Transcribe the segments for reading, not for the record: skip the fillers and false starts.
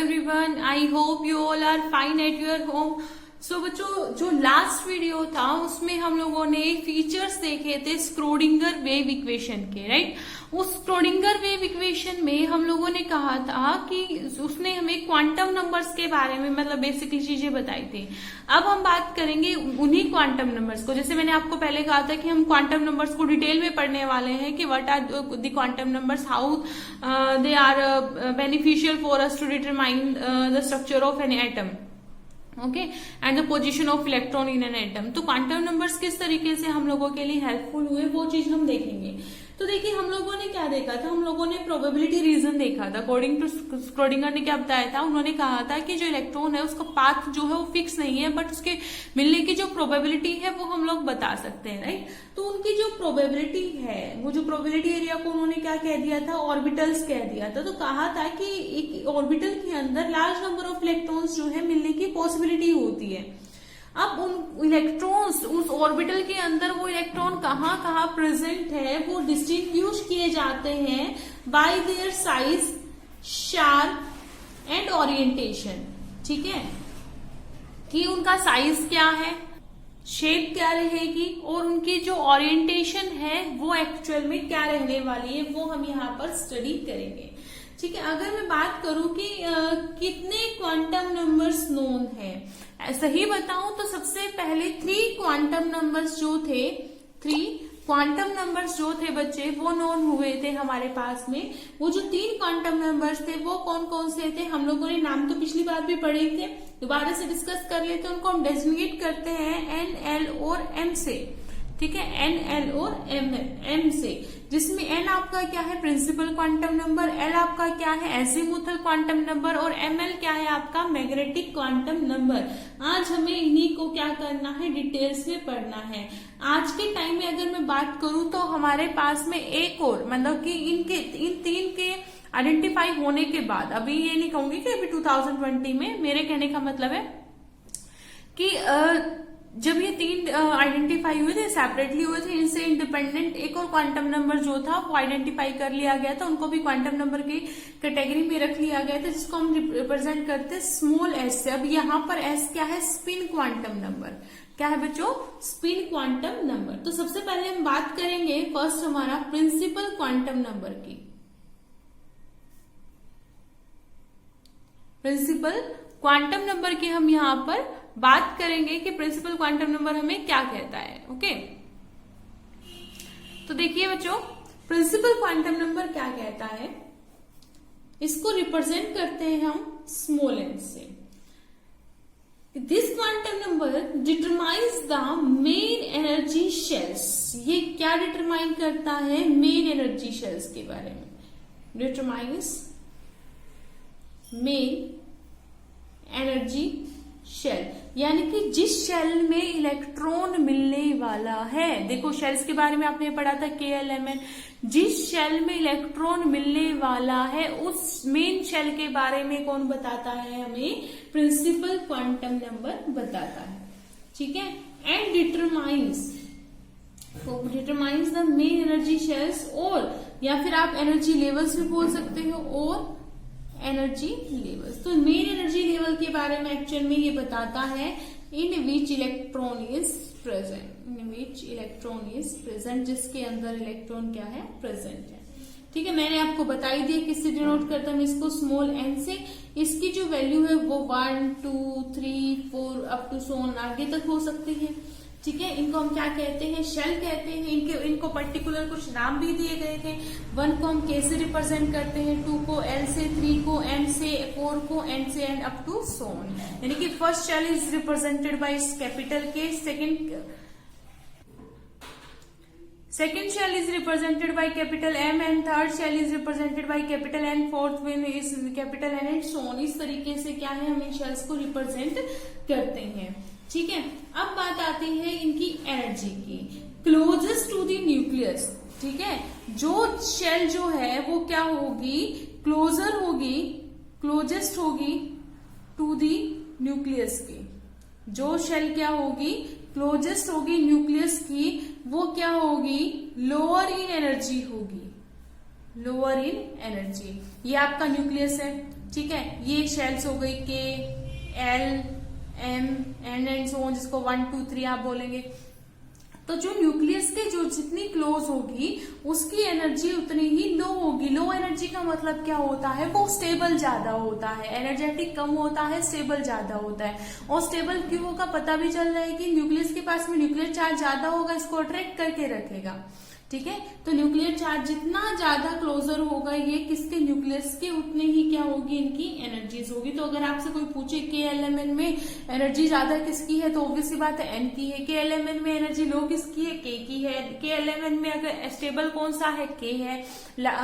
everyone. I hope you all are fine at your home. So बच्चों, जो last video था उसमें हम लोगों ने फीचर्स देखे थे स्क्रोडिंगर वेव इक्वेशन के, राइट। उस स्क्रोडिंगर वेव इक्वेशन में हम लोगों ने कहा था कि उसने हमें क्वांटम नंबर्स के बारे में मतलब बेसिकली चीजें बताई थी। अब हम बात करेंगे उन्हीं क्वांटम नंबर्स को। जैसे मैंने आपको पहले कहा था कि हम क्वांटम नंबर्स को डिटेल में पढ़ने वाले हैं कि what are the quantum numbers, how they are beneficial for us to determine the structure of an atom, okay, and the position of electron in an atom. तो क्वांटम नंबर्स किस तरीके से हम लोगों के लिए हेल्पफुल हुए वो चीज हम देखेंगे। तो देखिए, हम लोगों ने क्या देखा था, हम लोगों ने प्रोबेबिलिटी रीजन देखा था। अकॉर्डिंग टू स्क्रोडिंगर ने क्या बताया था, उन्होंने कहा था कि जो इलेक्ट्रॉन है उसका पाथ जो है वो फिक्स नहीं है, बट उसके मिलने की जो प्रोबेबिलिटी है वो हम लोग बता सकते हैं, राइट। तो उनकी जो प्रोबेबिलिटी है, वो जो प्रोबेबिलिटी एरिया को उन्होंने क्या कह दिया था, ऑर्बिटल्स कह दिया था। तो कहा था कि एक ऑर्बिटल के अंदर लार्ज नंबर ऑफ इलेक्ट्रॉन्स जो है मिलने की पॉसिबिलिटी होती है। अब उन इलेक्ट्रॉन्स उस ऑर्बिटल के अंदर वो इलेक्ट्रॉन कहाँ कहाँ प्रेजेंट है वो डिस्टिंग्विश किए जाते हैं bye their size, sharp and orientation. ठीक है, कि उनका साइज क्या है, शेप क्या रहेगी और उनकी जो ओरिएंटेशन है वो एक्चुअल में क्या रहने वाली है, वो हम यहाँ पर स्टडी करेंगे। ठीक है, अगर मैं बात करूं कि कितने क्वांटम नंबर्स नोन है, सही बताऊं तो सबसे पहले 3 क्वांटम नंबर्स जो थे, 3 क्वांटम नंबर्स जो थे बच्चे वो नोन हुए थे हमारे पास में। वो जो 3 क्वांटम नंबर्स थे वो कौन कौन से थे, हम लोगों ने नाम तो पिछली बार भी पढ़े थे, दोबारा से डिस्कस कर लेते हैं। उनको हम डेजिग्नेट करते हैं एन, एल और एम से। ठीक है, एन, एल और एम से, जिसमें एन आपका क्या है, प्रिंसिपल क्वांटम नंबर, एल आपका क्या है, एजीमुथल क्वांटम नंबर, और एम एल क्या है आपका, मैग्नेटिक क्वांटम नंबर। आज हमें इन्हीं को क्या करना है, डिटेल्स में पढ़ना है। आज के टाइम में अगर मैं बात करूं तो हमारे पास में एक और मतलब कि इन 3 के आइडेंटिफाई होने के बाद, अभी ये नहीं कहूंगी कि अभी 2020 में, मेरे कहने का मतलब है कि जब ये 3 आइडेंटिफाई हुए थे, सेपरेटली हुए थे, इनसे इंडिपेंडेंट एक और क्वांटम नंबर जो था वो आइडेंटिफाई कर लिया गया था, उनको भी क्वांटम नंबर की कैटेगरी में रख लिया गया था, जिसको हम रिप्रेजेंट करते हैं स्मॉल एस से। अब यहाँ पर एस क्या है, स्पिन क्वांटम नंबर। क्या है बच्चों, स्पिन क्वांटम नंबर। तो सबसे पहले हम बात करेंगे फर्स्ट हमारा प्रिंसिपल क्वांटम नंबर की। प्रिंसिपल क्वांटम नंबर की हम यहाँ पर बात करेंगे कि प्रिंसिपल क्वांटम नंबर हमें क्या कहता है। ओके, तो देखिए बच्चों, प्रिंसिपल क्वांटम नंबर क्या कहता है, इसको रिप्रेजेंट करते हैं हम स्मॉल एन से। This quantum number determines the main energy shells. ये क्या डिटरमाइन करता है, मेन एनर्जी शेल्स के बारे में। डिटरमाइंस मेन एनर्जी शेल, यानी कि जिस शेल में इलेक्ट्रॉन मिलने वाला है। देखो, शेल्स के बारे में आपने पढ़ा था KLMN। जिस शेल में इलेक्ट्रॉन मिलने वाला है उस मेन शेल के बारे में कौन बताता है, हमें प्रिंसिपल क्वांटम नंबर बताता है। ठीक है, and determines the main energy shells, और या फिर आप एनर्जी लेवल्स भी बोल सकते हो, और एनर्जी लेवल्स। तो मेन एनर्जी लेवल के बारे में एक्चुअल में ये बताता है in which electron is present, in which electron is present, जिसके अंदर इलेक्ट्रॉन क्या है, प्रेजेंट है। ठीक है, मैंने आपको बताई दिया किससे डिनोट करता हूं इसको, स्मॉल एन से। इसकी जो वैल्यू है वो 1, 2, 3, 4 अप टू सो ऑन आगे तक हो सकती है। ठीक है, इनको हम क्या कहते हैं, शेल कहते हैं। इनको पर्टिकुलर कुछ नाम भी दिए गए थे। 1 को हम K से रिप्रेजेंट करते हैं, 2 को L से, 3 को M से, 4 को N से, and up to so on. यानी कि first shell is represented by capital K, second shell is represented by capital M, and third shell is represented by capital N, fourth one is capital N, and so on. इस तरीके से क्या है, हम इन shells को represent करते हैं। ठीक है, अब बात आती है इनकी एनर्जी की, क्लोजेस्ट टू द न्यूक्लियस। ठीक है, जो शेल जो है वो क्या होगी, क्लोजर होगी, क्लोजेस्ट होगी टू द न्यूक्लियस की। जो शेल क्या होगी, क्लोजेस्ट होगी न्यूक्लियस की, वो क्या होगी, लोअर इन एनर्जी होगी, लोअर इन एनर्जी। ये आपका न्यूक्लियस है। ठीक है, ये शेल्स हो गई K, L, M and so on, जिसको 1 2 3 आप बोलेंगे। तो जो न्यूक्लियस के जो जितनी क्लोज होगी उसकी एनर्जी उतनी ही लो होगी। लो एनर्जी का मतलब क्या होता है, वो स्टेबल ज्यादा होता है, एनर्जेटिक कम होता है, स्टेबल ज्यादा होता है। और स्टेबल क्यों होगा पता भी चल रहा है कि न्यूक्लियस के पास में न्यूक्लियर चार्ज ज्यादा होगा, इसको अट्रैक्ट करके रखेगा। ठीक है, तो न्यूक्लियर चार्ज जितना ज्यादा क्लोजर होगा ये किसके, न्यूक्लियस के, उतने ही क्या होगी, इनकी एनर्जीज होगी। तो अगर आपसे कोई पूछे के एलिमेंट में एनर्जी ज्यादा किसकी है, तो ऑब्वियस सी बात है एन की है। के एलिमेंट में एनर्जी लो किसकी है, के की है। के एलिमेंट में अगर स्टेबल कौन सा है, के है।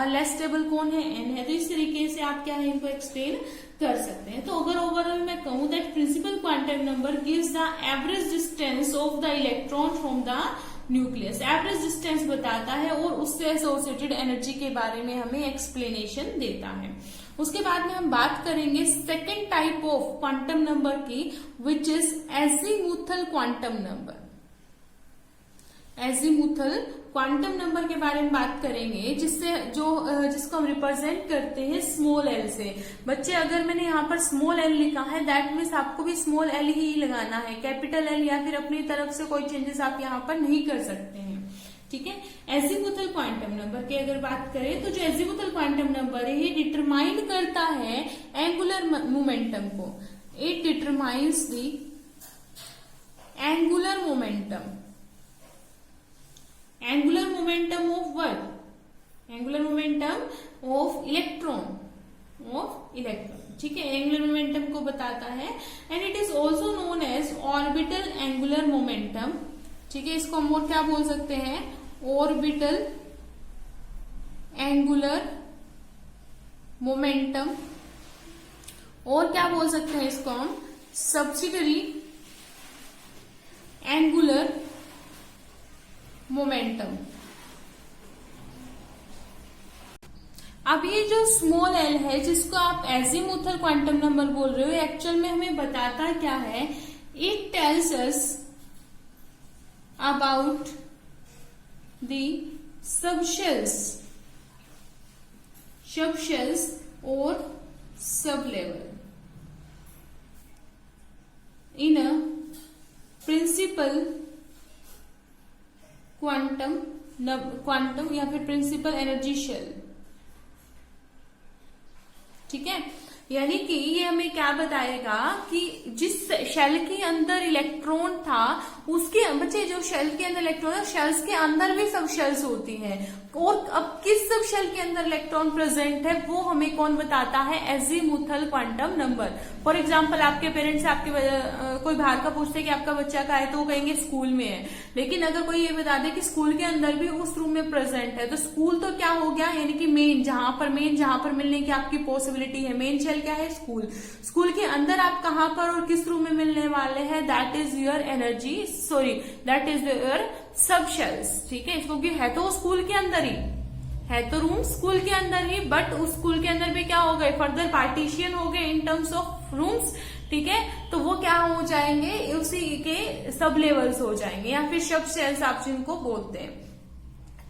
लेस स्टेबल कौन है, एन है। तो इस तरीके से आप क्या है, इनको एक्सप्लेन कर सकते हैं। तो अगर ओवरऑल मैं कहूं that principal quantum number gives the average distance of the electron from the nucleus, average distance बताता है और उससे एसोसिएटेड एनर्जी के बारे में हमें एक्सप्लेनेशन देता है। उसके बाद में हम बात करेंगे second type of quantum number की, which is azimuthal quantum number. Azimuthal quantum number के बारे में बात करेंगे, जिसको हम रिप्रेजेंट करते हैं स्मॉल एल से। बच्चे अगर मैंने यहाँ पर स्मॉल एल लिखा है दैट मीन्स आपको भी स्मॉल एल ही लगाना है, कैपिटल एल या फिर अपनी तरफ से कोई चेंजेस आप यहाँ पर नहीं कर सकते हैं। ठीक है, एजीमुथल क्वांटम नंबर की अगर बात करें तो जो एजीमुथल क्वांटम नंबर है ये डिटरमाइन करता है एंगुलर मोमेंटम को। It determines the angular momentum, angular momentum of what, angular momentum of electron, ठीक है, एंगुलर मोमेंटम को बताता है। And it is also known as orbital angular momentum. ठीक है, इसको हम और क्या बोल सकते हैं, ऑर्बिटल एंगुलर मोमेंटम, और क्या बोल सकते हैं इसको हम, सब्सिडरी एंगुलर मोमेंटम। अब ये जो स्मॉल एल है जिसको आप एजीमुथल क्वांटम नंबर बोल रहे हो, एक्चुअल में हमें बताता क्या है, it tells us about the subshells और sublevel in a principal quantum या फिर प्रिंसिपल एनर्जी शेल। ठीक है, यानी कि ये हमें क्या बताएगा कि जिस शेल के अंदर इलेक्ट्रॉन था उसके बच्चे, जो शेल के अंदर इलेक्ट्रॉन है, शेल्स के अंदर भी सब शेल्स होती हैं, और अब किस सब शेल के अंदर इलेक्ट्रॉन प्रेजेंट है वो हमें कौन बताता है, azimuthal quantum number. For example आपके पेरेंट्स आपके कोई बाहर का पूछते हैं कि आपका बच्चा कहाँ है, तो वो कहेंगे स्कूल में है। लेकिन अगर कोई ये बता दे कि स्कूल के अंदर भी उस रूम में प्रेजेंट है, तो स्कूल तो क्या हो गया, यानी कि मेन जहां पर मिलने की आपकी पॉसिबिलिटी है, मेन शेल क्या है, स्कूल। स्कूल के अंदर आप कहां पर और किस रूम में मिलने वाले हैं, that is your energy, sorry that is your सब शेल्स। ठीक है, क्योंकि है तो स्कूल के अंदर ही, है तो रूम स्कूल के अंदर ही, बट उस स्कूल के अंदर भी क्या हो गए, फर्दर पार्टीशन हो गए इन टर्म्स ऑफ रूम्स। ठीक है, तो वो क्या हो जाएंगे, उसी के सब लेवल्स हो जाएंगे या फिर सब शेल्स आप जिनको बोलते हैं।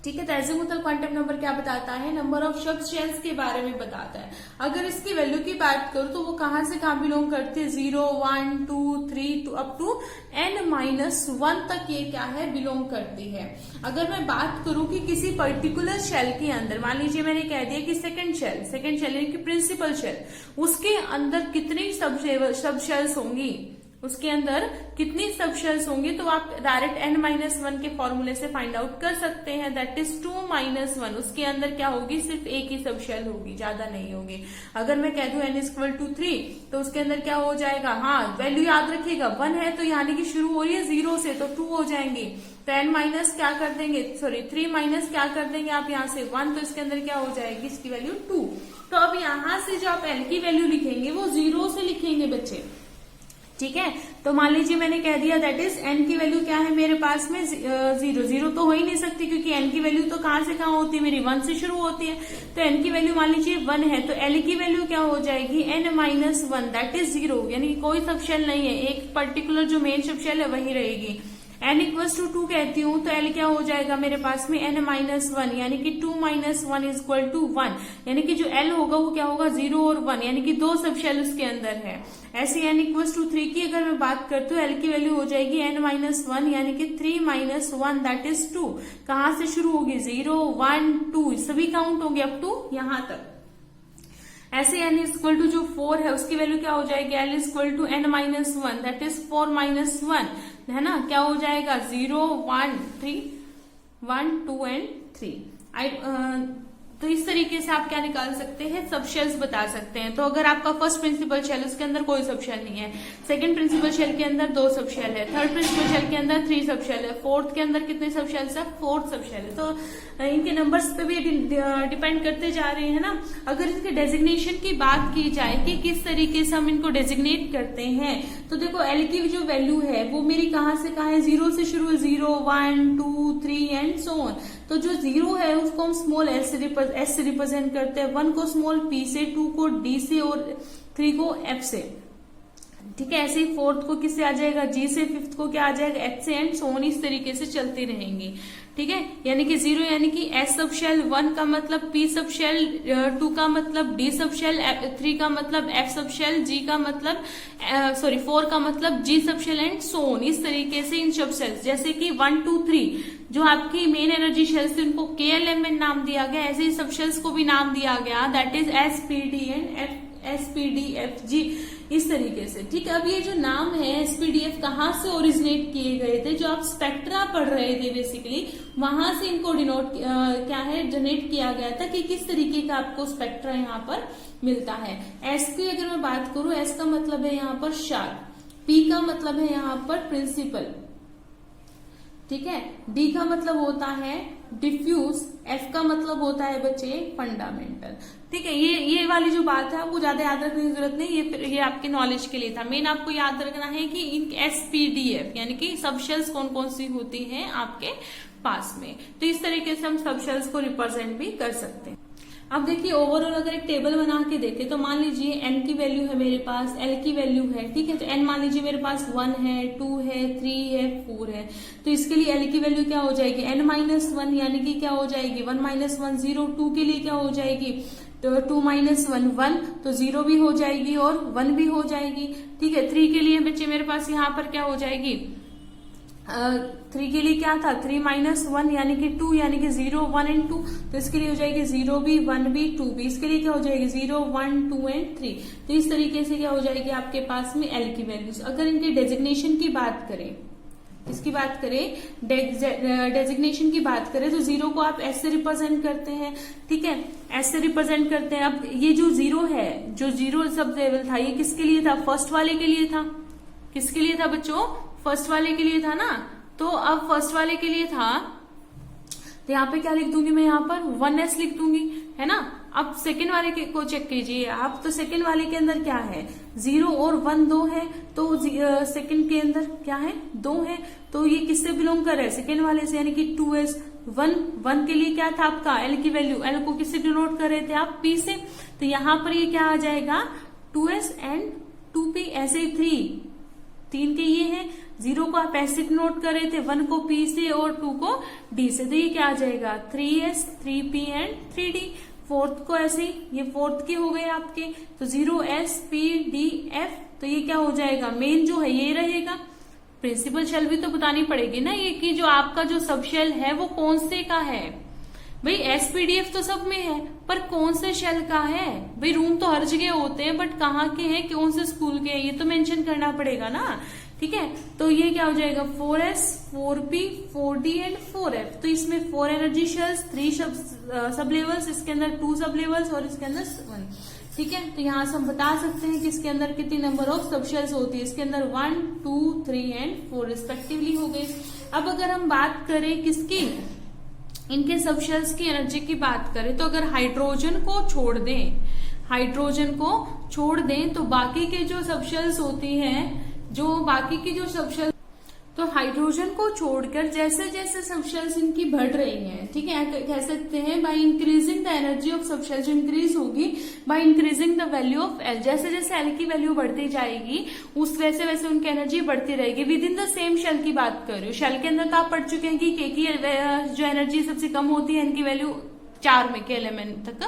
ठीक है, तो एजीमुथल क्वांटम नंबर क्या बताता है, नंबर ऑफ सब शेल्स के बारे में बताता है। अगर इसकी वैल्यू की बात करूं तो वो कहां से कहां बिलोंग करते हैं, 0 1 2 3 अप टू n-1 तक ये क्या है, बिलोंग करती है। अगर मैं बात करूं कि किसी पर्टिकुलर शेल के अंदर, मान लीजिए मैंने कह दिया कि सेकेंड शेल यानी कि प्रिंसिपल शेल, उसके अंदर कितनी सब शेल्स होंगी, उसके अंदर कितनी सब शेल्स होंगी, तो आप डायरेक्ट n-1 के फॉर्मूले से फाइंड आउट कर सकते हैं, दैट इज 2-1। उसके अंदर क्या होगी, सिर्फ एक ही सब शेल होगी, ज्यादा नहीं होगी। अगर मैं कह दूं n=3 तो उसके अंदर क्या हो जाएगा, हाँ वैल्यू याद रखिएगा, 1 है तो यानी कि शुरू हो रही है 0 से, तो 2 हो जाएंगी। तो n- क्या कर देंगे, सॉरी 3- क्या कर देंगे आप यहाँ से 1, तो इसके अंदर क्या हो जाएगी, इसकी वैल्यू 2। तो अब यहाँ से जो आप l की वैल्यू लिखेंगे वो 0 से लिखेंगे बच्चे। ठीक है, तो मान लीजिए मैंने कह दिया दैट इज n की वैल्यू क्या है मेरे पास में, 0 तो हो ही नहीं सकती, क्योंकि n की वैल्यू तो कहां से कहां होती है, मेरी 1 से शुरू होती है। तो n की वैल्यू मान लीजिए 1 है, तो l की वैल्यू क्या हो जाएगी, n-1 दैट इज 0, यानी कोई सब शेल नहीं है, एक पर्टिकुलर जो मेन सब शेल है वही रहेगी। n इक्वल्स टू 2 कहती हूँ तो l क्या हो जाएगा मेरे पास में n-1 यानी कि 2 - 1 इज इक्वल टू 1, यानी कि जो l होगा वो क्या होगा 0 और 1, यानी कि 2 सब शेल उसके अंदर है। ऐसे n इक्वल्स टू 3 की अगर मैं बात करती हूँ l की वैल्यू हो जाएगी n-1 यानी कि 3 - 1 दैट इज 2। कहाँ से शुरू होगी 0 1 2 सभी काउंट होंगे अप टू यहाँ तक। ऐसे n इक्वल टू जो 4 है उसकी वैल्यू क्या हो जाएगी l equal to n-1 that is 4 - 1 है ना, क्या हो जाएगा 0 1 3 1 2 एंड 3। तो इस तरीके से आप क्या निकाल सकते हैं, सब शेल्स बता सकते हैं। तो अगर आपका फर्स्ट प्रिंसिपल शेल उसके अंदर कोई सब शेल नहीं है, सेकंड प्रिंसिपल शेल के अंदर 2 सब शेल है, थर्ड प्रिंसिपल शेल के अंदर 3 सब शेल है, फोर्थ के अंदर कितने सब शेल्स है 4 सब शेल है। तो इनके नंबर्स पे भी डिपेंड करते जा रहे हैं ना। अगर इसके डेजिग्नेशन की बात की जाए कि किस तरीके से हम इनको डेजिग्नेट करते हैं, तो देखो एल की जो वैल्यू है वो मेरी कहाँ से कहाँ है 0 से शुरू है 0 1 2 3 एंड सो ऑन। तो जो 0 है उसको हम स्मॉल एस से रिप्रेजेंट करते हैं, 1 को स्मॉल पी से, 2 को डी से और 3 को एफ से। ठीक है, ऐसे ही फोर्थ को किससे आ जाएगा जी से, फिफ्थ को क्या आ जाएगा एच से एंड सो ऑन। इस तरीके से चलती रहेंगी। ठीक है, यानी कि 0 यानी कि एस सब शेल, 1 का मतलब पी सब शेल, 2 का मतलब डी सब शेल, 3 का मतलब एफ सब शेल, जी का मतलब 4 का मतलब जी सब शेल एंड सो ऑन। इस तरीके से इन सब शेल्स जैसे कि 1 2 3 जो आपकी मेन एनर्जी शेल्स थी उनको KLMN नाम दिया गया, ऐसे ही सब शेल्स को भी नाम दिया गया that is SPD and SPDFG इस तरीके से। ठीक है, अब ये जो नाम है SPDF कहाँ से ओरिजिनेट किए गए थे, जो आप स्पेक्ट्रा पढ़ रहे थे बेसिकली वहां से इनको डिनोट क्या है जनरेट किया गया था कि किस तरीके का आपको स्पेक्ट्रा यहाँ पर मिलता है। S की अगर मैं बात करूं, S का मतलब है यहाँ पर शार्प, P का मतलब है यहाँ पर प्रिंसिपल, ठीक है, D का मतलब होता है डिफ्यूज, F का मतलब होता है बच्चे फंडामेंटल। ठीक है, ये वाली जो बात है आपको ज्यादा याद रखने की जरूरत नहीं, ये आपके नॉलेज के लिए था। मेन आपको याद रखना है कि इन SPDF यानी कि सब शेल्स कौन कौन सी होती हैं आपके पास में। तो इस तरीके से हम सब शेल्स को रिप्रेजेंट भी कर सकते हैं। अब देखिए ओवरऑल अगर एक टेबल बना के देखें तो मान लीजिए n की वैल्यू है मेरे पास, l की वैल्यू है, ठीक है, तो n मान लीजिए मेरे पास 1 है 2 है 3 है 4 है, तो इसके लिए l की वैल्यू क्या हो जाएगी n-1 यानी कि क्या हो जाएगी 1 - 1 0, 2 के लिए क्या हो जाएगी तो 2 - 1 1, तो 0 भी हो जाएगी और 1 भी हो जाएगी। ठीक है, 3 के लिए बच्चे मेरे पास यहाँ पर क्या हो जाएगी 3 के लिए क्या था 3 - 1 यानी कि 2 यानी कि 0 1 एंड 2, तो इसके लिए हो जाएगी 0 भी 1 भी 2 भी। इसके लिए क्या हो जाएगी 0 1 2 एंड 3। तो इस तरीके से क्या हो जाएगी आपके पास में एल की वैल्यूज। अगर इनके डेजिग्नेशन की बात करें, इसकी बात करें डेजिग्नेशन की बात करें तो 0 को आप एस से रिप्रेजेंट करते हैं। ठीक है, एस से रिप्रेजेंट करते हैं। अब ये जो 0 है, जो 0 सब लेवल था, ये किसके लिए था फर्स्ट वाले के लिए था। किसके लिए था बच्चों फर्स्ट वाले के लिए था ना। तो अब फर्स्ट वाले के लिए था तो यहाँ पे क्या लिख दूंगी मैं, यहाँ पर 1s लिख दूंगी, है ना। अब सेकेंड वाले को चेक कीजिए आप, तो सेकेंड वाले के अंदर क्या है 0 और 1 2 है, तो सेकेंड के अंदर क्या है 2 है, तो ये किससे बिलोंग कर रहा है सेकेंड वाले से, यानी कि 2s। 1 के लिए क्या था आपका l की वैल्यू, l को किससे डिनोट कर रहे थे आप p से, तो यहाँ पर ये क्या आ जाएगा 2s एंड 2p। ऐसे ही 3 के ये है, 0 को आप ऐसे नोट कर रहे थे, 1 को P से और 2 को D से, तो ये क्या आ जाएगा 3s 3p and 3d। Fourth को ऐसे ही, ये फोर्थ के हो गए आपके, तो 0s p d f, तो ये क्या हो जाएगा मेन जो है ये रहेगा। प्रिंसिपल शेल भी तो बतानी पड़ेगी ना ये कि जो आपका जो सब शेल है वो कौन से का है भाई। SPDF तो सब में है पर कौन से शेल का है भाई। रूम तो हर जगह होते हैं बट कहाँ के हैं, कौन से स्कूल के हैं, ये तो मेंशन करना पड़ेगा ना। ठीक है, तो ये क्या हो जाएगा 4s 4p 4d and 4f। तो इसमें 4 एनर्जी शेल्स, 3 सब लेवल्स, इसके अंदर 2 सब लेवल्स और इसके अंदर 1। ठीक है, तो यहाँ से हम बता सकते हैं कि इसके अंदर कितनी नंबर ऑफ सब शेल्स होती है। इसके अंदर 1 2 3 एंड 4 रिस्पेक्टिवली हो गए। अब अगर हम बात करें किसकी, इनके सब शेल्स की एनर्जी की बात करें, तो अगर हाइड्रोजन को छोड़ दें तो बाकी के जो सब शेल्स होती हैं, जो बाकी की जो सब शेल्स तो हाइड्रोजन को छोड़कर जैसे जैसे सबशेल्स इनकी बढ़ रही हैं, ठीक है, कह सकते हैं by increasing the energy of subshell, जो इंक्रीज होगी by increasing the value of L, जैसे जैसे एल की वैल्यू बढ़ती जाएगी उस वैसे वैसे उनकी एनर्जी बढ़ती रहेगी। Within the same shell की बात कर रही हूँ, शेल के अंदर तो आप पढ़ चुके हैं कि के की जो एनर्जी सबसे कम होती है, इनकी वैल्यू 4 में के एलिमेंट तक,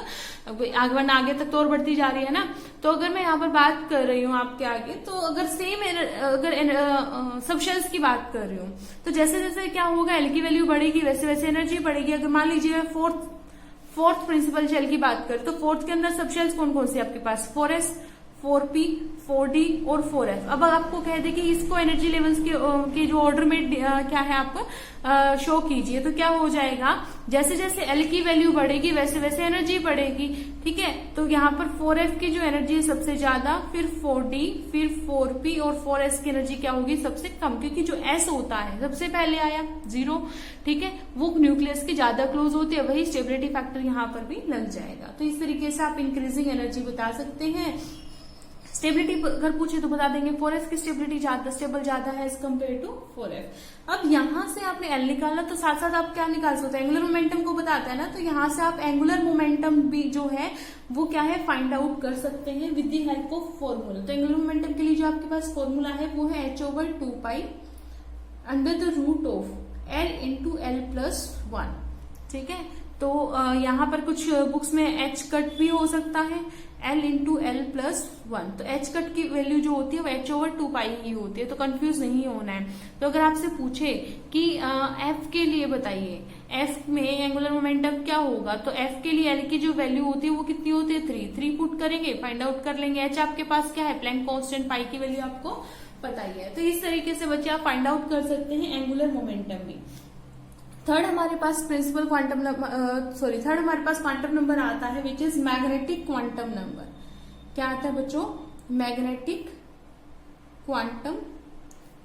आगे तक तो और बढ़ती जा रही है ना। तो अगर मैं यहाँ पर बात कर रही हूँ आपके आगे, तो अगर सेम अगर सबशेल्स की बात कर रही हूँ तो जैसे जैसे क्या होगा, एल की वैल्यू बढ़ेगी वैसे वैसे एनर्जी बढ़ेगी। अगर मान लीजिए फोर्थ प्रिंसिपल शेल की बात करें तो फोर्थ के अंदर सबशेल्स कौन कौन सी आपके पास, 4s 4p 4d और 4f। अब आपको कह दे कि इसको एनर्जी लेवल्स के जो ऑर्डर में क्या है आप शो कीजिए, तो क्या हो जाएगा, जैसे जैसे एल की वैल्यू बढ़ेगी वैसे वैसे एनर्जी बढ़ेगी, ठीक है। तो यहाँ पर 4f की जो एनर्जी है सबसे ज्यादा, फिर 4d, फिर 4p और 4s की एनर्जी क्या होगी, सबसे कम, क्योंकि जो s होता है सबसे पहले आया 0, ठीक है, वो न्यूक्लियस के ज्यादा क्लोज होती है, वही स्टेबिलिटी फैक्टर यहाँ पर भी लग जाएगा। तो इस तरीके से आप इंक्रीजिंग एनर्जी बता सकते हैं। स्टेबिलिटी अगर पूछे तो बता देंगे 4s की स्टेबिलिटी स्टेबल ज्यादा है एज कम्पेयर टू 4f। अब यहां से आपने एल निकाला तो साथ साथ आप क्या निकाल सकते हैं, एंगुलर मोमेंटम को बताता है ना, तो यहां से आप एंगुलर मोमेंटम भी जो है वो क्या है फाइंड आउट कर सकते हैं with the help of formula. तो एंगुलर मोमेंटम के लिए जो आपके पास फॉर्मूला है वो है h/2π under the root of l into l plus 1, ठीक है। तो यहाँ पर कुछ बुक्स में h कट भी हो सकता है, l इंटू l प्लस 1। तो h कट की वैल्यू जो होती है वो h/2π ही होती है, तो कंफ्यूज नहीं होना है। तो अगर आपसे पूछे कि f के लिए बताइए, f में एंगुलर मोमेंटम क्या होगा, तो f के लिए l की जो वैल्यू होती है वो कितनी होती है, 3 पुट करेंगे, फाइंड आउट कर लेंगे। h आपके पास क्या है, प्लैंक कांस्टेंट, पाई की वैल्यू आपको पता ही है। तो इस तरीके से बच्चे आप फाइंड आउट कर सकते हैं एंगुलर मोमेंटम भी। थर्ड हमारे पास क्वांटम नंबर आता है which is magnetic quantum number. क्या आता है बच्चों, मैग्नेटिक क्वांटम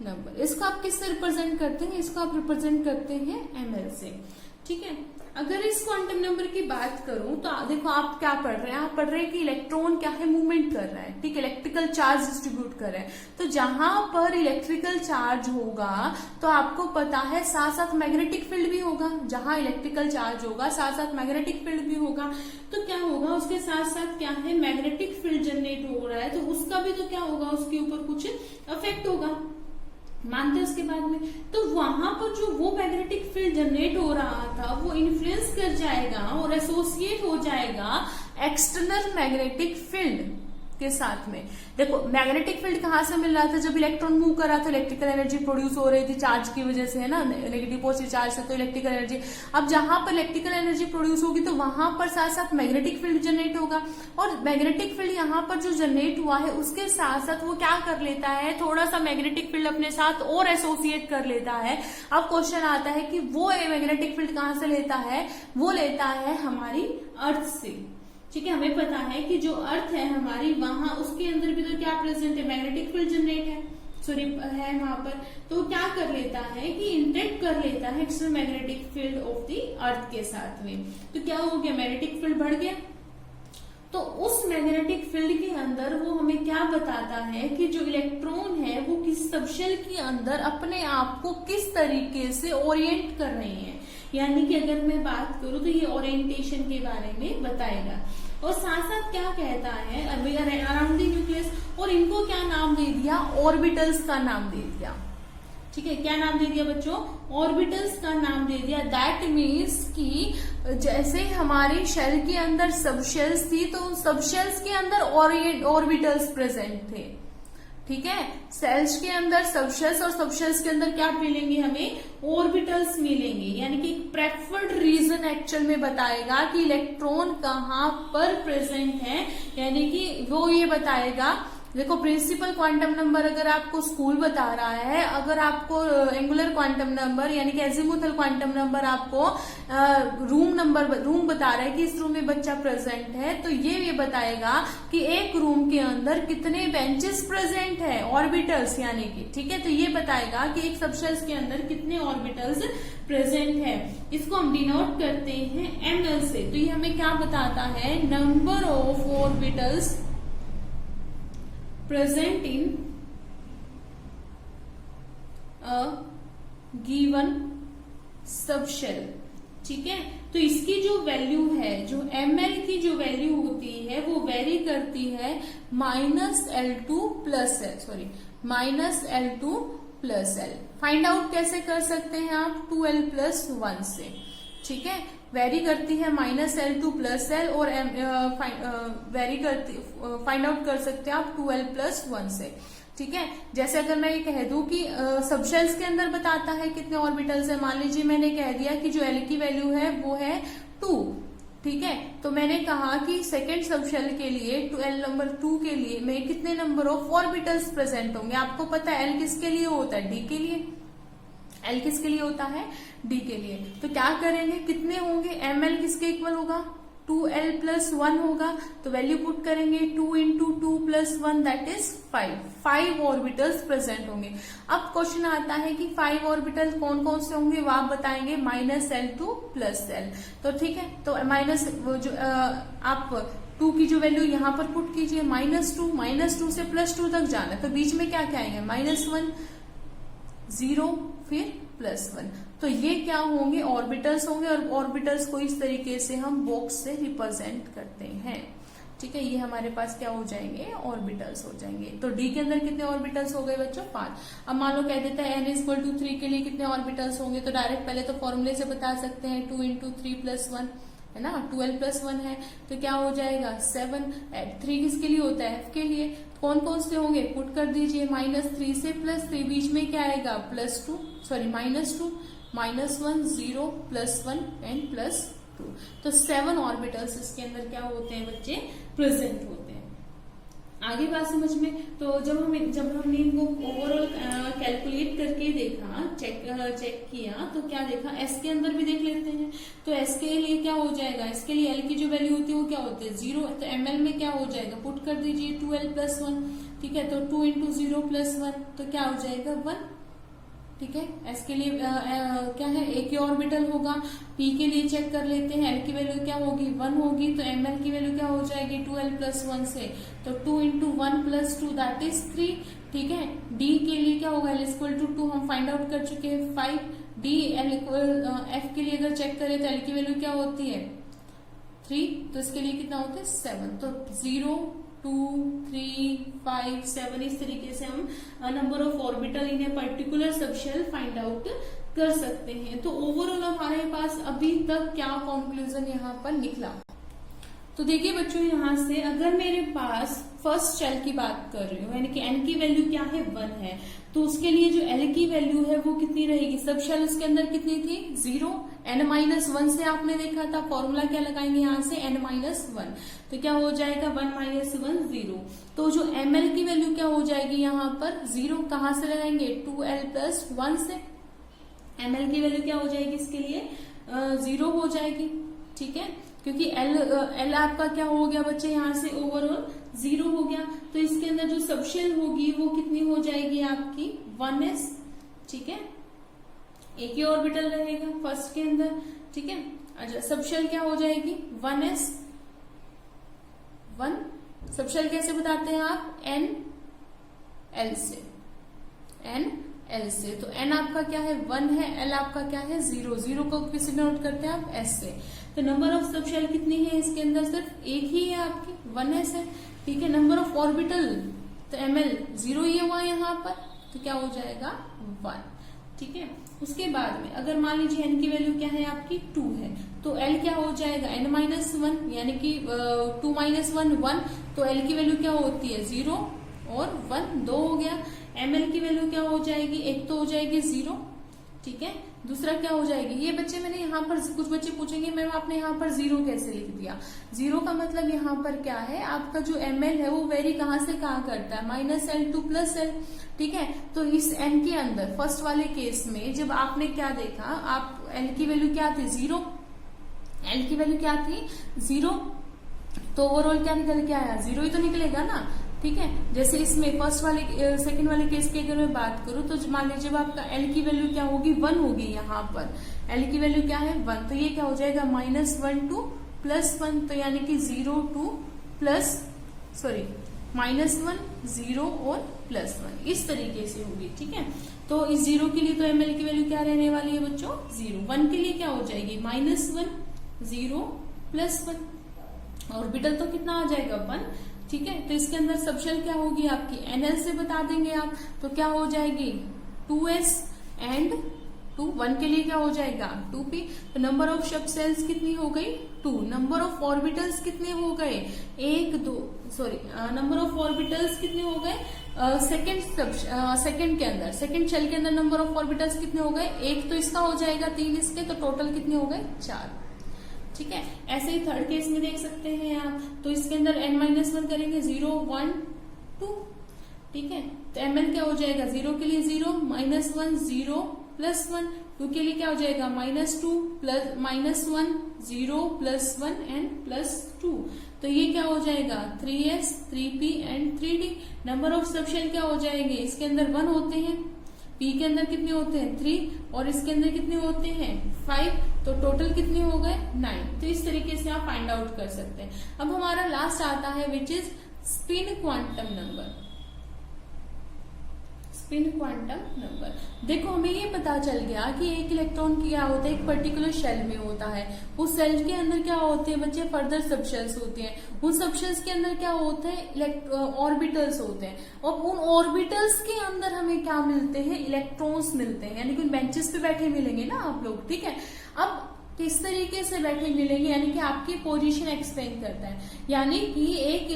नंबर। इसको आप किससे रिप्रेजेंट करते हैं, इसको आप रिप्रेजेंट करते हैं ml से, ठीक है। अगर इस क्वांटम नंबर की बात करूं तो देखो आप क्या पढ़ रहे हैं, आप पढ़ रहे हैं कि इलेक्ट्रॉन क्या है, मूवमेंट कर रहा है, ठीक है, इलेक्ट्रिकल चार्ज डिस्ट्रीब्यूट कर रहा है। तो जहां पर इलेक्ट्रिकल चार्ज होगा तो आपको पता है साथ साथ मैग्नेटिक फील्ड भी होगा, जहां इलेक्ट्रिकल चार्ज होगा साथ साथ मैग्नेटिक फील्ड भी होगा। तो क्या होगा, उसके साथ साथ क्या है, मैग्नेटिक फील्ड जनरेट हो रहा है, तो उसका भी तो क्या होगा, उसके ऊपर कुछ इफेक्ट होगा, मानते हैं उसके बाद में। तो वहां पर जो वो मैग्नेटिक फील्ड जनरेट हो रहा था वो इन्फ्लुएंस कर जाएगा और एसोसिएट हो जाएगा एक्सटर्नल मैग्नेटिक फील्ड के साथ में। देखो मैग्नेटिक फील्ड कहाँ से मिल रहा था, जब इलेक्ट्रॉन मूव कर रहा था इलेक्ट्रिकल एनर्जी प्रोड्यूस हो रही थी चार्ज की वजह से, है ना, नेगेटिव पॉजिटिव चार्ज से, तो इलेक्ट्रिकल एनर्जी। अब जहां पर इलेक्ट्रिकल एनर्जी प्रोड्यूस होगी तो वहां पर साथ साथ मैग्नेटिक फील्ड जनरेट होगा, और मैग्नेटिक फील्ड यहाँ पर जो जनरेट हुआ है उसके साथ साथ वो क्या कर लेता है, थोड़ा सा मैग्नेटिक फील्ड अपने साथ और एसोसिएट कर लेता है। अब क्वेश्चन आता है कि वो मैग्नेटिक फील्ड कहाँ से लेता है, वो लेता है हमारी अर्थ से, ठीक है। हमें पता है कि जो अर्थ है हमारी, वहां उसके अंदर भी तो क्या प्रेजेंट है, मैग्नेटिक फील्ड जनरेट है, सॉरी है वहां पर। तो क्या कर लेता है कि इंटरेक्ट कर लेता है external magnetic field of the earth के साथ में। तो क्या हो गया, मैग्नेटिक फील्ड बढ़ गया। तो उस मैग्नेटिक फील्ड के अंदर वो हमें क्या बताता है कि जो इलेक्ट्रॉन है वो किस सबशेल के अंदर अपने आप को किस तरीके से ओरिएंट कर रही है। यानी कि अगर मैं बात करूं तो ये ओरिएंटेशन के बारे में बताएगा, और साथ साथ क्या कहता है अराउंड द न्यूक्लियस, और इनको क्या नाम दे दिया, ऑर्बिटल्स का नाम दे दिया, ठीक है। क्या नाम दे दिया बच्चों, ऑर्बिटल्स का नाम दे दिया। दैट मीन्स कि जैसे हमारे शेल के अंदर सबशेल्स थी तो सबशेल्स के अंदर ऑर्बिटल्स प्रेजेंट थे, ठीक है। सेल्स के अंदर सबशेल्स और सबशेल्स के अंदर क्या मिलेंगे, हमें ऑर्बिटल्स मिलेंगे। यानी कि प्रेफर्ड रीजन एक्चुअल में बताएगा कि इलेक्ट्रॉन कहाँ पर प्रेजेंट है, यानी कि वो ये बताएगा। देखो प्रिंसिपल क्वांटम नंबर अगर आपको स्कूल बता रहा है, अगर आपको एंगुलर क्वांटम नंबर यानी कि एजिमुथल क्वांटम नंबर आपको रूम बता रहा है कि इस रूम में बच्चा प्रेजेंट है, तो ये बताएगा कि एक रूम के अंदर कितने बेंचेस प्रेजेंट है, ऑर्बिटल्स यानी कि, ठीक है। तो ये बताएगा कि एक सबशेल्स के अंदर कितने ऑर्बिटल्स प्रेजेंट है। इसको हम डिनोट करते हैं ml से। तो ये हमें क्या बताता है, number of orbitals present in a given subshell, ठीक है। तो इसकी जो वैल्यू है, जो ml की जो वैल्यू होती है वो वेरी करती है -L2 plus L, sorry -L2 plus L. Find out कैसे कर सकते हैं आप? 2l प्लस 1 से, ठीक है। वेरी करती है -L2 प्लस एल और वेरी करती फाइंड आउट कर सकते हैं आप 2l प्लस 1 से, ठीक है। जैसे अगर मैं ये कह दूं कि सबशेल्स के अंदर बताता है कितने ऑर्बिटल्स है, मान लीजिए मैंने कह दिया कि जो एल की वैल्यू है वो है 2, ठीक है। तो मैंने कहा कि सेकेंड सबशेल के लिए एल नंबर 2 के लिए में कितने नंबर ऑफ ऑर्बिटल्स प्रेजेंट होंगे। आपको पता है एल किसके लिए होता है? डी के लिए। एल किसके लिए होता है? डी के लिए। तो क्या करेंगे, कितने होंगे? ml किसके इक्वल होगा? 2l प्लस 1 होगा। तो वैल्यू पुट करेंगे 2 into 2 plus 1 that is 5 orbitals present होंगे। अब क्वेश्चन आता है कि 5 ऑर्बिटल कौन कौन से होंगे, वो आप बताएंगे -L2 प्लस एल। तो ठीक है, तो माइनस जो आप 2 की जो वैल्यू यहाँ पर पुट कीजिए -2 से +2 तक जाना है। तो बीच में क्या क्या आएंगे? -1 0 फिर +1। तो ये क्या होंगे? ऑर्बिटल्स होंगे। और ऑर्बिटल्स को इस तरीके से हम बॉक्स से रिप्रेजेंट करते हैं, ठीक है। ये हमारे पास क्या हो जाएंगे? ऑर्बिटल्स हो जाएंगे। तो डी के अंदर कितने ऑर्बिटल्स हो गए बच्चों? 5। अब मान लो कह देता है n=3 के लिए कितने ऑर्बिटल्स होंगे, तो डायरेक्ट पहले तो फॉर्मूले से बता सकते हैं 2 इंटू 3 प्लस 1 है ना, 12 प्लस 1 है तो क्या हो जाएगा? 7। 3 किसके लिए होता है? f के लिए। कौन कौन से होंगे? पुट कर दीजिए -3 से +3, बीच में क्या आएगा? +2 सॉरी -2 -1 0 +1 एंड +2। तो 7 ऑर्बिटल्स इसके अंदर क्या होते हैं बच्चे? प्रेजेंट होते हैं। आगे बात समझ में। तो जब हमने इनको ओवरऑल कैलकुलेट करके देखा, चेक किया, तो क्या देखा? एस के अंदर भी देख लेते हैं। तो एस के लिए क्या हो जाएगा? इसके लिए एल की जो वैल्यू होती है वो क्या होती है? 0। तो एमएल में क्या हो जाएगा? पुट कर दीजिए 2l प्लस 1, ठीक है। तो 2 इंटू 0 प्लस 1 तो क्या हो जाएगा? 1, ठीक है। एस के लिए क्या है? एक ही ऑर्बिटल होगा। पी के लिए चेक कर लेते हैं, एल की वैल्यू क्या होगी? 1 होगी। तो एमएल की वैल्यू क्या हो जाएगी? 2l प्लस 1 से, तो 2 इंटू 1 प्लस 2 दैट इज 3, ठीक है। डी के लिए क्या होगा? एल इक्वल टू 2 हम फाइंड आउट कर चुके हैं 5। डी एल इक्वल एफ के लिए अगर चेक करें तो एल की वैल्यू क्या होती है? 3। तो इसके लिए कितना होता है? 7। तो 0 2 3 5 7 इस तरीके से हम number of orbital in a particular subshell find out कर सकते हैं। तो ओवरऑल हमारे पास अभी तक क्या कंक्लूजन यहाँ पर निकला? तो देखिए बच्चों, यहाँ से अगर मेरे पास फर्स्ट शेल की बात कर रही हूँ, यानी कि एन की वैल्यू क्या है? 1 है, तो उसके लिए जो एल की वैल्यू है वो कितनी रहेगी? सब शेल उसके अंदर कितनी थी? 0। n-1 से आपने देखा था, फॉर्मूला क्या लगाएंगे यहाँ से? n-1। तो क्या हो जाएगा? 1 - 1 0। तो जो ml की वैल्यू क्या हो जाएगी यहाँ पर? 0। कहाँ से लगाएंगे? 2l प्लस 1 से। ml की वैल्यू क्या हो जाएगी इसके लिए? 0 हो जाएगी, ठीक है। क्योंकि एल आपका क्या हो गया बच्चे? यहाँ से ओवरऑल 0 हो गया। तो इसके अंदर जो सबशेल होगी वो कितनी हो जाएगी आपकी? 1s, ठीक है। एक ही ऑर्बिटल रहेगा फर्स्ट के अंदर, ठीक है। अच्छा, सबशेल क्या हो जाएगी? 1s 1। सबशेल कैसे बताते हैं आप? n l से, n l से। तो n आपका क्या है? 1 है, l आपका क्या है? 0। 0 को किससे नोट करते हैं आप? s से। तो नंबर ऑफ सबशेल कितनी है इसके अंदर? सिर्फ एक ही है आपकी, 1s है, ठीक है। नंबर ऑफ ऑर्बिटल तो ml 0 ही हुआ यहाँ पर, तो क्या हो जाएगा? 1, ठीक है। उसके बाद में अगर मान लीजिए n की वैल्यू क्या है आपकी? 2 है, तो l क्या हो जाएगा? n-1 यानी कि 2 - 1 1। तो l की वैल्यू क्या होती है? 0 और 1 2 हो गया। ml की वैल्यू क्या हो जाएगी? एक तो हो जाएगी 0, ठीक है। दूसरा क्या हो जाएगी? ये बच्चे मैंने यहाँ पर कुछ बच्चे पूछेंगे मैम आपने यहाँ पर 0 कैसे लिख दिया? 0 का मतलब यहाँ पर क्या है? आपका जो ml है वो वेरी कहाँ से कहाँ करता है? -L2 प्लस एल, ठीक है। तो इस n के अंदर फर्स्ट वाले केस में जब आपने क्या देखा, आप l की वैल्यू क्या थी? 0। l की वैल्यू क्या थी? 0। तो ओवरऑल क्या निकल के आया? 0 ही तो निकलेगा ना, ठीक है। जैसे इसमें फर्स्ट वाले सेकंड वाले केस की अगर मैं बात करूं तो मान लीजिए जब आपका एल की वैल्यू क्या होगी? 1 होगी। यहाँ पर एल की वैल्यू क्या है? 1। तो ये क्या हो जाएगा? -1 to +1। तो यानी कि 0 to प्लस -1, 0 और +1 इस तरीके से होगी, ठीक है। तो इस 0 के लिए तो ml की वैल्यू क्या रहने वाली है बच्चों, 0। 1 के लिए क्या हो जाएगी, -1, 0, +1। ऑर्बिटल तो कितना आ जाएगा, 1, ठीक है। तो इसके अंदर सबशेल क्या होगी आपकी, NL से बता देंगे आप, तो क्या हो जाएगी 2s एंड 2। 1 के लिए क्या हो जाएगा 2p। तो नंबर ऑफ सब सेल्स कितनी हो गई, 2। नंबर ऑफ ऑर्बिटल्स कितने हो गए, 1, 2, सॉरी नंबर ऑफ ऑर्बिटल्स कितने हो गए सेकंड के अंदर, सेकंड शेल के अंदर नंबर ऑफ ऑर्बिटल्स कितने हो गए, 1 तो इसका हो जाएगा, 3 इसके, तो टोटल कितने हो गए 4, ठीक है। ऐसे ही थर्ड केस में देख सकते हैं आप, तो इसके अंदर n-1 करेंगे, 0, 1, 2, ठीक है। तो ml क्या हो जाएगा, 0 के लिए 0, -1, 0, +1, 2 के लिए क्या हो जाएगा, -2, -1, 0, +1 एंड +2। तो ये क्या हो जाएगा 3s, 3p and 3d। Number of subshell क्या हो जाएंगे, इसके अंदर 1 होते हैं, p के अंदर कितने होते हैं 3, और इसके अंदर कितने होते हैं 5, तो टोटल कितने हो गए 9। तो इस तरीके से आप फाइंड आउट कर सकते हैं। अब हमारा लास्ट आता है which is spin quantum number. Spin quantum number, देखो हमें ये पता चल गया कि एक इलेक्ट्रॉन क्या होता है, एक पर्टिकुलर शेल में होता है, उस सेल के अंदर क्या होते हैं बच्चे, फर्दर सबशेल्स होते हैं, उन सबशेल्स के अंदर क्या होते हैं, ऑर्बिटल्स होते हैं, और उन ऑर्बिटल्स के अंदर हमें क्या मिलते हैं, इलेक्ट्रॉन्स मिलते हैं, यानी कि उन बेंचेस पे बैठे मिलेंगे ना आप लोग, ठीक है। अब किस तरीके से बैठे मिलेंगे, यानी कि आपकी पोजीशन एक्सप्लेन करता है, यानी कि एक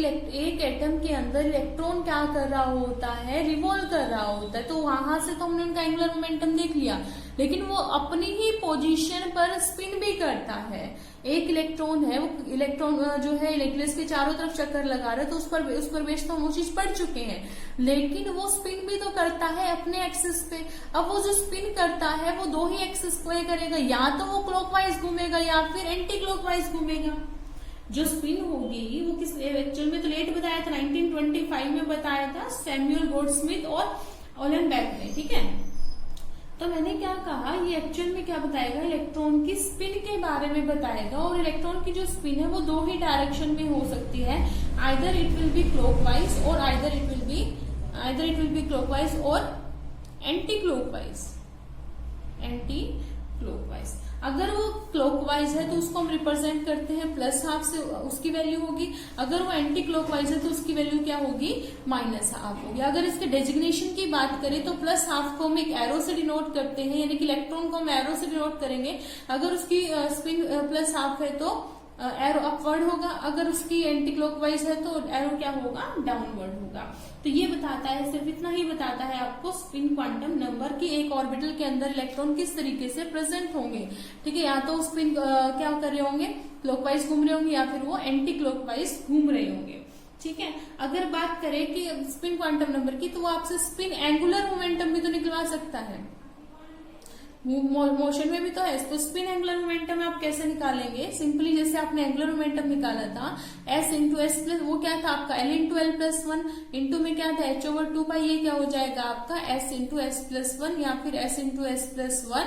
एटम के अंदर इलेक्ट्रॉन क्या कर रहा होता है, रिवॉल्व कर रहा होता है। तो वहां से तो हमने उनका एंगुलर मोमेंटम देख लिया, लेकिन वो अपनी ही पोजीशन पर स्पिन भी करता है। एक इलेक्ट्रॉन है, वो इलेक्ट्रॉन जो है न्यूक्लियस के चारों तरफ चक्कर लगा रहा है, तो उस पर बेस तो हम वो चीज पढ़ चुके हैं, लेकिन वो स्पिन भी तो करता है अपने एक्सिस पे। अब वो जो स्पिन करता है वो 2 ही एक्सिस पे करेगा, या तो वो क्लॉकवाइज घूमेगा या फिर एंटी क्लॉकवाइज घूमेगा। जो स्पिन होगी वो किस एक्चुअल में तो लेट बताया था, 1925 में बताया था सैमुअल गोल्डस्मिथ और ओलेनबेक ने, ठीक है। तो मैंने क्या कहा, ये एक्चुअल में क्या बताएगा, इलेक्ट्रॉन की स्पिन के बारे में बताएगा, और इलेक्ट्रॉन की जो स्पिन है वो 2 ही डायरेक्शन में हो सकती है, either it will be clockwise और either it will be clockwise और एंटी क्लॉकवाइज। अगर वो क्लॉकवाइज है तो उसको हम रिप्रेजेंट करते हैं +½ से, उसकी वैल्यू होगी। अगर वो एंटी क्लॉकवाइज है तो उसकी वैल्यू क्या होगी, -½ होगी। अगर इसके डेजिग्नेशन की बात करें तो +½ को हम एक एरो से डिनोट करते हैं, यानी कि इलेक्ट्रॉन को हम एरो से डिनोट करेंगे। अगर उसकी स्पिन +½ है तो एरो अपवर्ड होगा, अगर उसकी एंटी क्लॉकवाइज है तो एरो क्या होगा, डाउनवर्ड होगा। तो ये बताता है, सिर्फ इतना ही बताता है आपको स्पिन क्वांटम नंबर की एक ऑर्बिटल के अंदर इलेक्ट्रॉन किस तरीके से प्रेजेंट होंगे, ठीक है। या तो स्पिन क्या कर रहे होंगे, क्लॉकवाइज घूम रहे होंगे, या फिर वो एंटी क्लॉकवाइज घूम रहे होंगे, ठीक है। अगर बात करें कि स्पिन क्वांटम नंबर की, तो वो आपसे स्पिन एंगुलर मोमेंटम भी तो निकलवा सकता है, मोशन में भी तो है। तो स्पिन एंगुलर मोमेंटम आप कैसे निकालेंगे, सिंपली जैसे आपने एंगुलर मोमेंटम निकाला था s इंटू एस प्लस, वो क्या था आपका l into L plus 1, into में क्या था h/2π, ये क्या हो जाएगा आपका s इंटू एस प्लस 1 या फिर s into S plus 1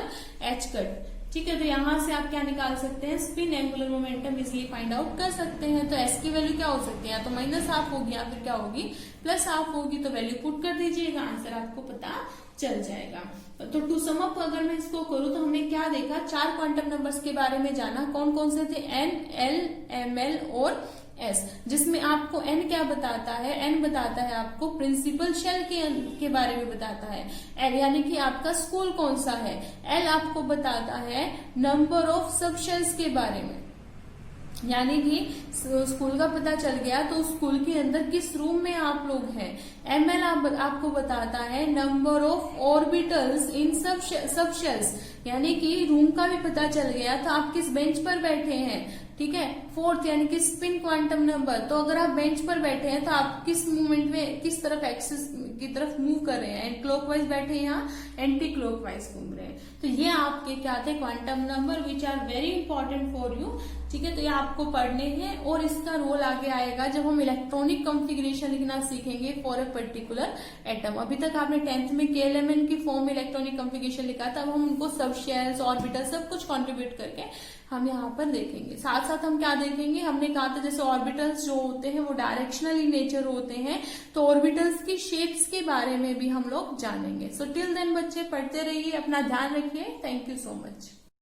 h cut, ठीक है। तो यहाँ से आप क्या निकाल सकते हैं, स्पिन एंगुलर मोमेंटम इसलिए फाइंड आउट कर सकते हैं। तो s की वैल्यू क्या हो सकती है, या तो -½ होगी या फिर क्या होगी +½ होगी। तो वैल्यू पुट कर दीजिएगा, आंसर आपको पता चल जाएगा। तो टू सम अप अगर मैं इसको करूं तो हमने क्या देखा, 4 क्वांटम नंबर्स के बारे में जाना, कौन कौन से थे, n, l, ml और s, जिसमें आपको n क्या बताता है, n बताता है आपको प्रिंसिपल शेल के बारे में बताता है, l यानी कि आपका स्कूल कौन सा है, l आपको बताता है नंबर ऑफ सब शेल्स के बारे में, यानी कि स्कूल का पता चल गया तो स्कूल के अंदर किस रूम में आप लोग हैं। ml आपको बताता है नंबर ऑफ ऑर्बिटल्स इन सब शेल्स, यानी कि रूम का भी पता चल गया तो आप किस बेंच पर बैठे हैं, ठीक है। 4th यानी कि स्पिन क्वांटम नंबर, तो अगर आप बेंच पर बैठे हैं तो आप किस मूवमेंट में, किस तरफ एक्सिस की तरफ मूव कर रहे हैं, क्लॉकवाइज बैठे हैं या एंटी क्लॉकवाइज घूम रहे हैं। तो ये आपके क्या थे, quantum number which are very important for you, ठीक है। तो ये आपको पढ़ने हैं, और इसका रोल आगे आएगा जब हम इलेक्ट्रॉनिक कॉन्फ़िगरेशन लिखना सीखेंगे फॉर अ पर्टिकुलर एटम। अभी तक आपने 10th में KLMN की फॉर्म में इलेक्ट्रॉनिक कॉन्फ़िगरेशन लिखा था, अब हम उनको सब शेल्स, ऑर्बिटल सब कुछ कंट्रीब्यूट करके हम यहाँ पर देखेंगे। साथ साथ हम क्या देखेंगे, हमने कहा था जैसे ऑर्बिटल्स जो होते हैं वो डायरेक्शनल इन नेचर होते हैं, तो ऑर्बिटल्स की शेप्स के बारे में भी हम लोग जानेंगे। सो टिल देन बच्चे पढ़ते रहिए, अपना ध्यान रखिए। Thank you so much.